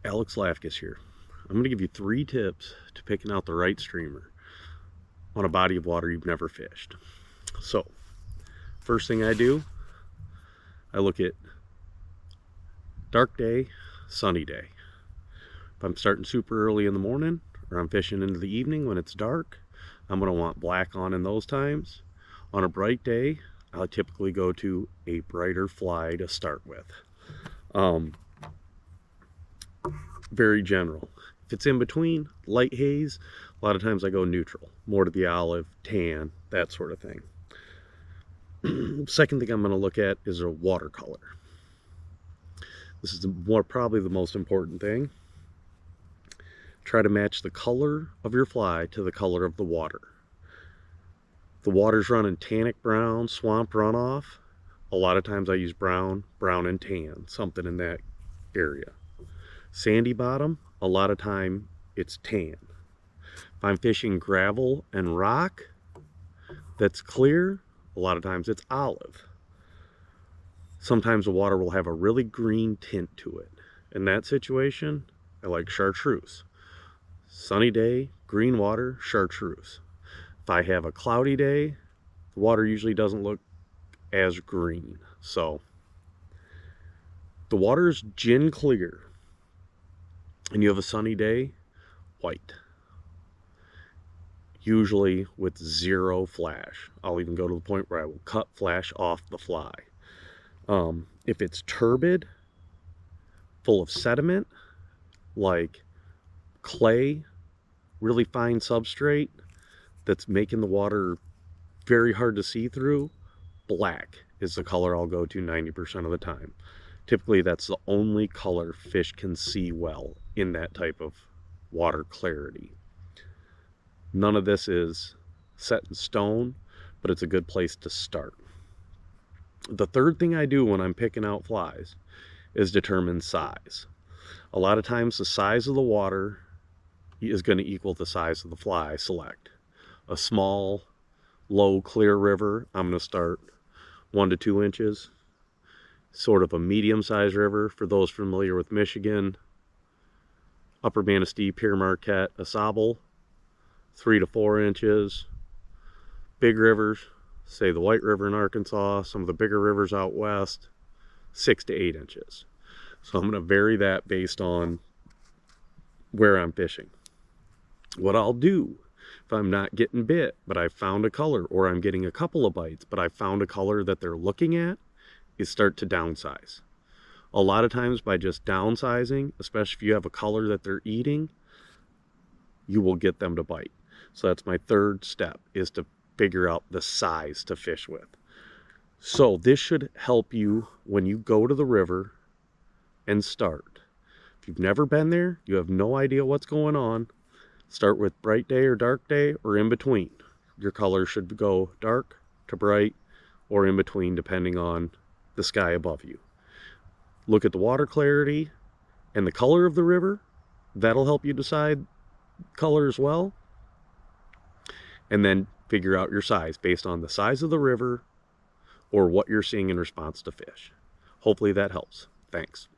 Alex Lafkus here. I'm going to give you 3 tips to picking out the right streamer on a body of water you've never fished. So, first thing I do, I look at dark day, sunny day. If I'm starting super early in the morning or I'm fishing into the evening when it's dark, I'm going to want black on in those times. On a bright day, I'll typically go to a brighter fly to start with. Very general. If it's in between, light haze, a lot of times I go neutral, more to the olive, tan, that sort of thing. Second thing I'm going to look at is a watercolor. This is probably the most important thing. Try to match the color of your fly to the color of the water. If the water's running tannic brown, swamp runoff, a lot of times I use brown and tan, something in that area. Sandy bottom, a lot of time it's tan. If I'm fishing gravel and rock that's clear, a lot of times it's olive. Sometimes the water will have a really green tint to it. In that situation, I like chartreuse. Sunny day, green water, chartreuse. If I have a cloudy day, the water usually doesn't look as green. So the water is gin clear and you have a sunny day, white. Usually with 0 flash. I'll even go to the point where I will cut flash off the fly. If it's turbid, full of sediment, like clay, really fine substrate that's making the water very hard to see through, black is the color I'll go to 90% of the time. Typically that's the only color fish can see well in that type of water clarity. None of this is set in stone, but it's a good place to start. The third thing I do when I'm picking out flies is determine size. A lot of times the size of the water is going to equal the size of the fly I select. A small, low, clear river, I'm going to start 1 to 2 inches. Sort of a medium-sized river, for those familiar with Michigan, Upper Manistee, Pere Marquette, Asable, 3 to 4 inches. Big rivers, say the White River in Arkansas, some of the bigger rivers out west, 6 to 8 inches. So I'm going to vary that based on where I'm fishing. What I'll do if I'm not getting bit, but I found a color, or I'm getting a couple of bites, but I found a color that they're looking at, is start to downsize. A lot of times by just downsizing, especially if you have a color that they're eating, you will get them to bite. So that's my third step, is to figure out the size to fish with. So this should help you when you go to the river and start. If you've never been there, you have no idea what's going on, start with bright day or dark day or in between. Your color should go dark to bright or in between depending on the sky above you. Look at the water clarity and the color of the river. That'll help you decide color as well. And then figure out your size based on the size of the river or what you're seeing in response to fish. Hopefully that helps. Thanks.